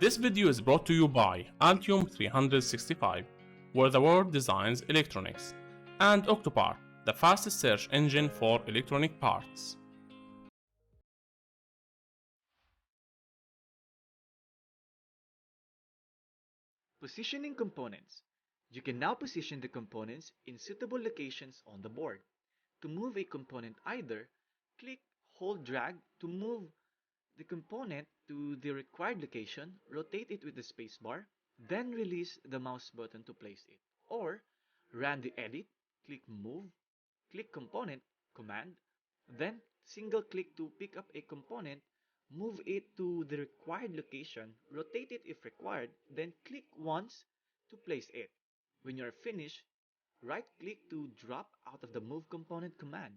This video is brought to you by Altium 365, where the world designs electronics, and Octopart, the fastest search engine for electronic parts. Positioning components. You can now position the components in suitable locations on the board. To move a component either, click, hold, drag to move the component to the required location, rotate it with the spacebar, then release the mouse button to place it. Or run the edit, click move, click component, command, then single click to pick up a component, move it to the required location, rotate it if required, then click once to place it. When you are finished, right click to drop out of the move component command.